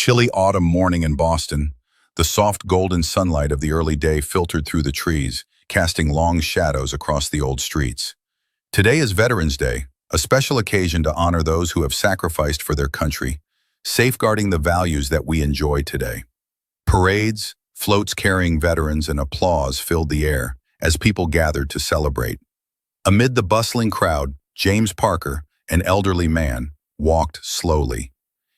chilly autumn morning in Boston, the soft golden sunlight of the early day filtered through the trees, casting long shadows across the old streets. Today is Veterans Day, a special occasion to honor those who have sacrificed for their country, safeguarding the values that we enjoy today. Parades, floats carrying veterans, and applause filled the air as people gathered to celebrate. Amid the bustling crowd, James Parker, an elderly man, walked slowly.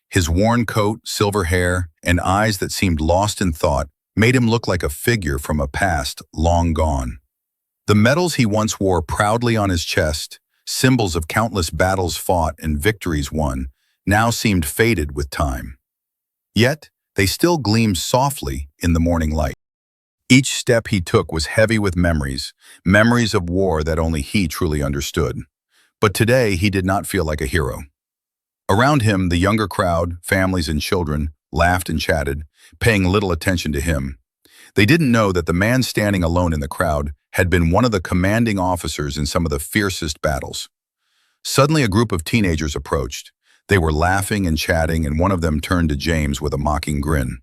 His worn coat, silver hair, and eyes that seemed lost in thought made him look like a figure from a past long gone. The medals he once wore proudly on his chest, symbols of countless battles fought and victories won, now seemed faded with time. Yet, they still gleamed softly in the morning light. Each step he took was heavy with memories of war that only he truly understood. But today, he did not feel like a hero. Around him, the younger crowd, families and children, laughed and chatted, paying little attention to him. They didn't know that the man standing alone in the crowd had been one of the commanding officers in some of the fiercest battles. Suddenly, a group of teenagers approached. They were laughing and chatting, and one of them turned to James with a mocking grin.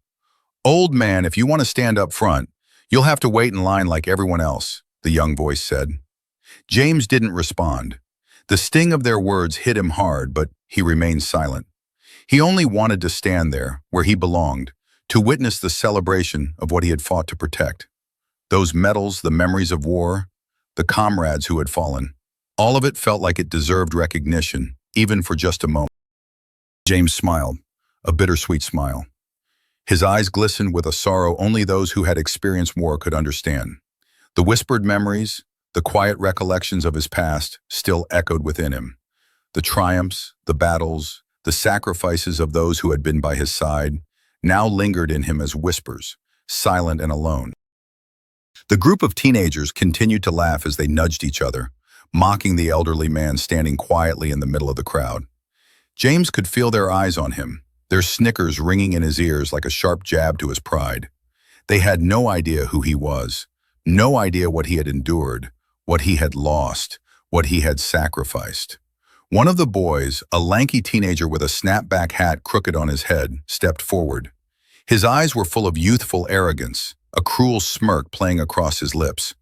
"Old man, if you want to stand up front, you'll have to wait in line like everyone else," the young voice said. James didn't respond. The sting of their words hit him hard, but he remained silent. He only wanted to stand there, where he belonged, to witness the celebration of what he had fought to protect. Those medals, the memories of war, the comrades who had fallen, all of it felt like it deserved recognition, even for just a moment. James smiled, a bittersweet smile. His eyes glistened with a sorrow only those who had experienced war could understand. The whispered memories, the quiet recollections of his past still echoed within him. The triumphs, the battles, the sacrifices of those who had been by his side now lingered in him as whispers, silent and alone. The group of teenagers continued to laugh as they nudged each other, mocking the elderly man standing quietly in the middle of the crowd. James could feel their eyes on him, their snickers ringing in his ears like a sharp jab to his pride. They had no idea who he was, no idea what he had endured, what he had lost, what he had sacrificed. One of the boys, a lanky teenager with a snapback hat crooked on his head, stepped forward. His eyes were full of youthful arrogance, a cruel smirk playing across his lips.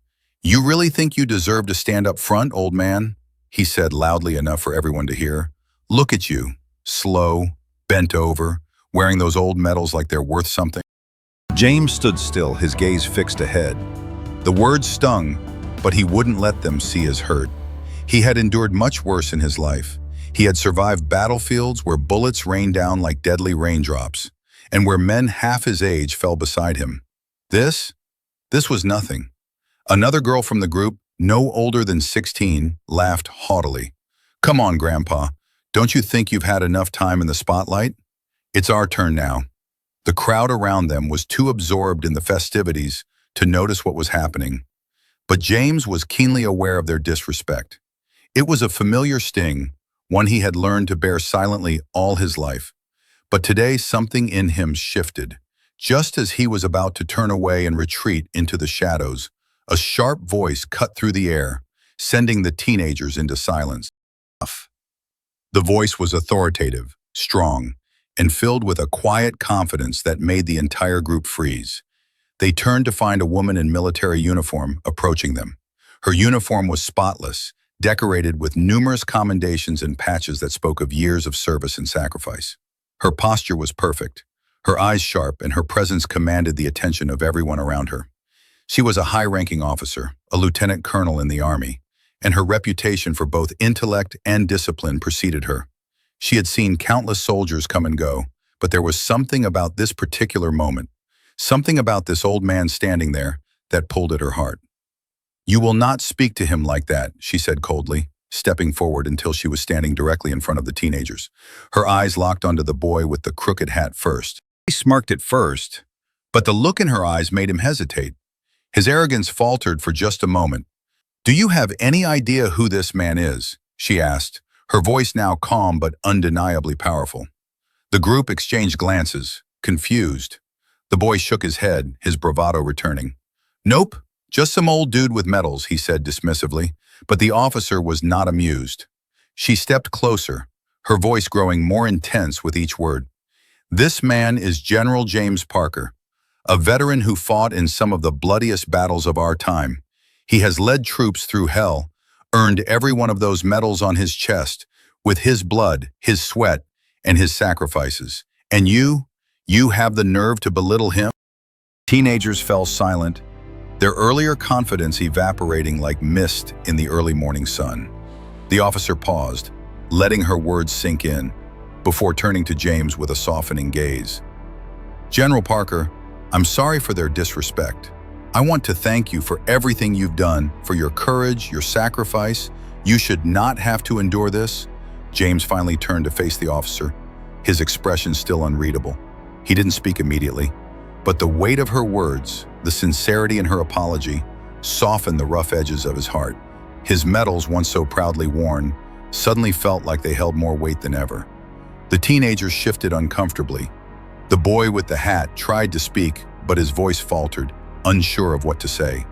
"You really think you deserve to stand up front, old man?" he said loudly enough for everyone to hear. "Look at you, slow, bent over, wearing those old medals like they're worth something." James stood still, his gaze fixed ahead. The words stung, but he wouldn't let them see his hurt. He had endured much worse in his life. He had survived battlefields where bullets rained down like deadly raindrops, and where men half his age fell beside him. This was nothing. Another girl from the group, no older than 16, laughed haughtily. "Come on, Grandpa. Don't you think you've had enough time in the spotlight? It's our turn now." The crowd around them was too absorbed in the festivities to notice what was happening. But James was keenly aware of their disrespect. It was a familiar sting, one he had learned to bear silently all his life. But today something in him shifted. Just as he was about to turn away and retreat into the shadows, a sharp voice cut through the air, sending the teenagers into silence. The voice was authoritative, strong, and filled with a quiet confidence that made the entire group freeze. They turned to find a woman in military uniform approaching them. Her uniform was spotless, decorated with numerous commendations and patches that spoke of years of service and sacrifice. Her posture was perfect, her eyes sharp, and her presence commanded the attention of everyone around her. She was a high-ranking officer, a lieutenant colonel in the Army, and her reputation for both intellect and discipline preceded her. She had seen countless soldiers come and go, but there was something about this particular moment, something about this old man standing there, that pulled at her heart. "You will not speak to him like that," she said coldly, stepping forward until she was standing directly in front of the teenagers. Her eyes locked onto the boy with the crooked hat first. He smirked at first, but the look in her eyes made him hesitate. His arrogance faltered for just a moment. "Do you have any idea who this man is?" she asked, her voice now calm but undeniably powerful. The group exchanged glances, confused. The boy shook his head, his bravado returning. "Nope, just some old dude with medals," he said dismissively, but the officer was not amused. She stepped closer, her voice growing more intense with each word. This man is General James Parker, a veteran who fought in some of the bloodiest battles of our time. He has led troops through hell, earned every one of those medals on his chest, with his blood, his sweat, and his sacrifices. And you have the nerve to belittle him? Teenagers fell silent, their earlier confidence evaporating like mist in the early morning sun. The officer paused, letting her words sink in, before turning to James with a softening gaze. General Parker, I'm sorry for their disrespect. I want to thank you for everything you've done, for your courage, your sacrifice. You should not have to endure this. James finally turned to face the officer, his expression still unreadable. He didn't speak immediately, but the weight of her words, the sincerity in her apology, softened the rough edges of his heart. His medals, once so proudly worn, suddenly felt like they held more weight than ever. The teenagers shifted uncomfortably. The boy with the hat tried to speak, but his voice faltered, unsure of what to say.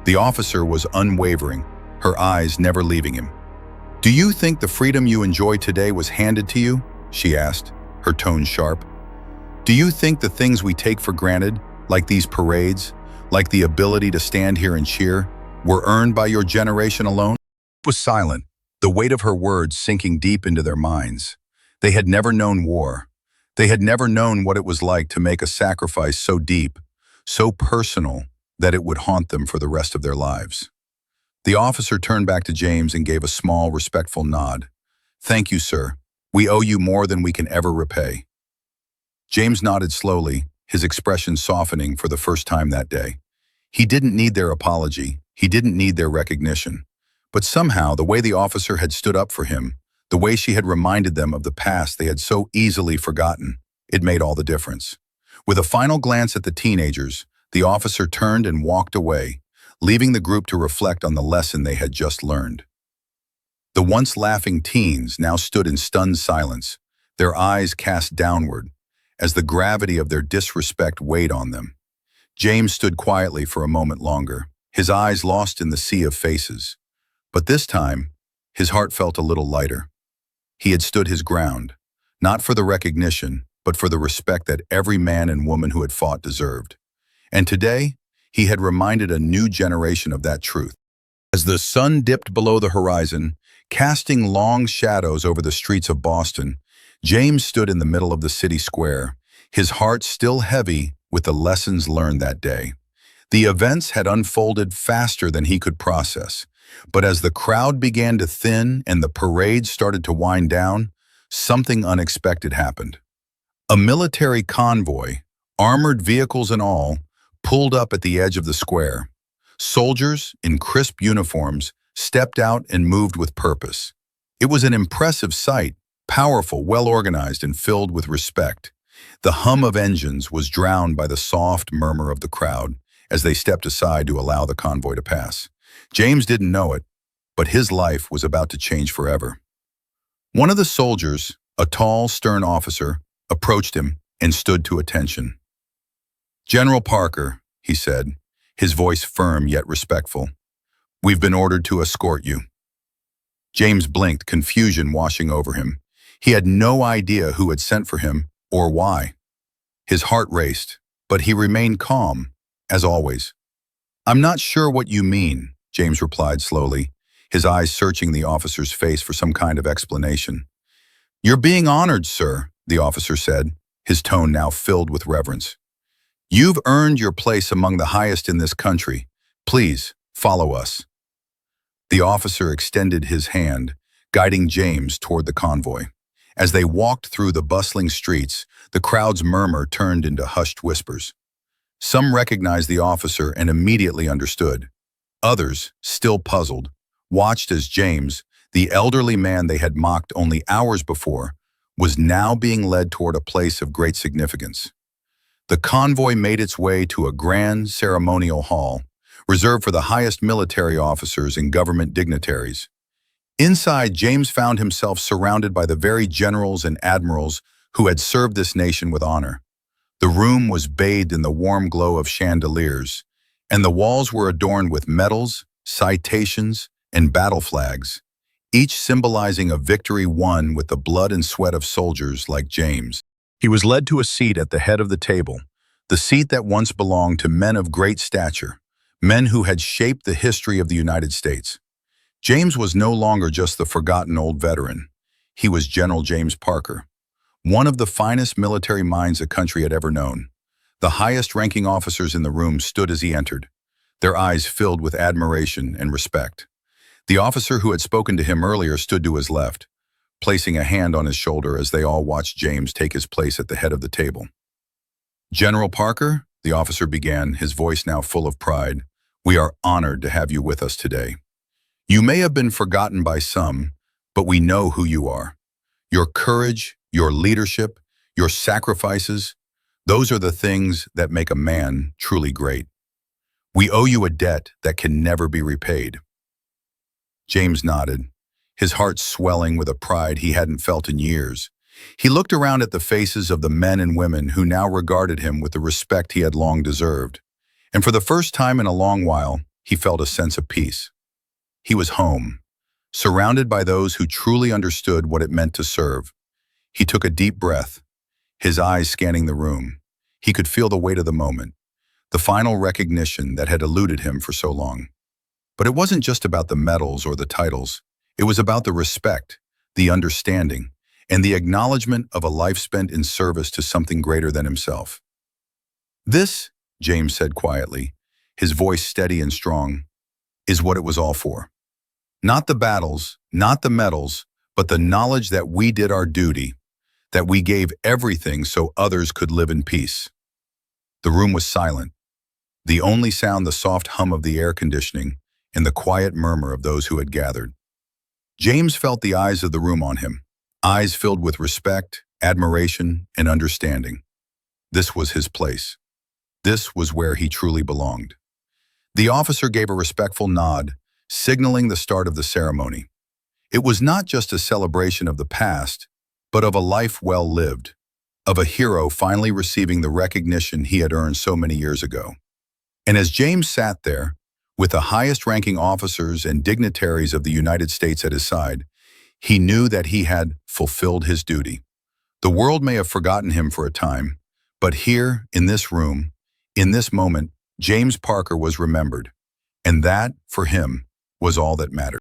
The officer was unwavering, her eyes never leaving him. "Do you think the freedom you enjoy today was handed to you?" she asked, her tone sharp. "Do you think the things we take for granted, like these parades, like the ability to stand here and cheer, were earned by your generation alone?" He was silent, the weight of her words sinking deep into their minds. They had never known war. They had never known what it was like to make a sacrifice so deep, so personal, that it would haunt them for the rest of their lives. The officer turned back to James and gave a small, respectful nod. "Thank you, sir. We owe you more than we can ever repay." James nodded slowly, his expression softening for the first time that day. He didn't need their apology. He didn't need their recognition. But somehow, the way the officer had stood up for him, the way she had reminded them of the past they had so easily forgotten, it made all the difference. With a final glance at the teenagers, the officer turned and walked away, leaving the group to reflect on the lesson they had just learned. The once laughing teens now stood in stunned silence, their eyes cast downward, as the gravity of their disrespect weighed on them. James stood quietly for a moment longer, his eyes lost in the sea of faces. But this time, his heart felt a little lighter. He had stood his ground, not for the recognition, but for the respect that every man and woman who had fought deserved. And today, he had reminded a new generation of that truth. As the sun dipped below the horizon, casting long shadows over the streets of Boston, James stood in the middle of the city square, his heart still heavy with the lessons learned that day. The events had unfolded faster than he could process, but as the crowd began to thin and the parade started to wind down, something unexpected happened. A military convoy, armored vehicles and all, pulled up at the edge of the square. Soldiers, in crisp uniforms, stepped out and moved with purpose. It was an impressive sight, powerful, well-organized, and filled with respect. The hum of engines was drowned by the soft murmur of the crowd as they stepped aside to allow the convoy to pass. James didn't know it, but his life was about to change forever. One of the soldiers, a tall, stern officer, approached him and stood to attention. "General Parker," he said, his voice firm yet respectful, "we've been ordered to escort you." James blinked, confusion washing over him. He had no idea who had sent for him or why. His heart raced, but he remained calm, as always. "I'm not sure what you mean," James replied slowly, his eyes searching the officer's face for some kind of explanation. "You're being honored, sir," the officer said, his tone now filled with reverence. "You've earned your place among the highest in this country. Please, follow us." The officer extended his hand, guiding James toward the convoy. As they walked through the bustling streets, the crowd's murmur turned into hushed whispers. Some recognized the officer and immediately understood. Others, still puzzled, watched as James, the elderly man they had mocked only hours before, was now being led toward a place of great significance. The convoy made its way to a grand ceremonial hall, reserved for the highest military officers and government dignitaries. Inside, James found himself surrounded by the very generals and admirals who had served this nation with honor. The room was bathed in the warm glow of chandeliers, and the walls were adorned with medals, citations, and battle flags, each symbolizing a victory won with the blood and sweat of soldiers like James. He was led to a seat at the head of the table, the seat that once belonged to men of great stature, men who had shaped the history of the United States. James was no longer just the forgotten old veteran. He was General James Parker, one of the finest military minds the country had ever known. The highest-ranking officers in the room stood as he entered, their eyes filled with admiration and respect. The officer who had spoken to him earlier stood to his left, placing a hand on his shoulder as they all watched James take his place at the head of the table. "General Parker," the officer began, his voice now full of pride, "we are honored to have you with us today. You may have been forgotten by some, but we know who you are. Your courage, your leadership, your sacrifices, those are the things that make a man truly great. We owe you a debt that can never be repaid." James nodded, his heart swelling with a pride he hadn't felt in years. He looked around at the faces of the men and women who now regarded him with the respect he had long deserved. And for the first time in a long while, he felt a sense of peace. He was home, surrounded by those who truly understood what it meant to serve. He took a deep breath, his eyes scanning the room. He could feel the weight of the moment, the final recognition that had eluded him for so long. But it wasn't just about the medals or the titles. It was about the respect, the understanding, and the acknowledgement of a life spent in service to something greater than himself. "This," James said quietly, his voice steady and strong, "is what it was all for. Not the battles, not the medals, but the knowledge that we did our duty, that we gave everything so others could live in peace." The room was silent, the only sound the soft hum of the air conditioning and the quiet murmur of those who had gathered. James felt the eyes of the room on him, eyes filled with respect, admiration, and understanding. This was his place. This was where he truly belonged. The officer gave a respectful nod, signaling the start of the ceremony. It was not just a celebration of the past, but of a life well lived, of a hero finally receiving the recognition he had earned so many years ago. And as James sat there, with the highest-ranking officers and dignitaries of the United States at his side, he knew that he had fulfilled his duty. The world may have forgotten him for a time, but here, in this room, in this moment, James Parker was remembered. And that, for him, was all that mattered.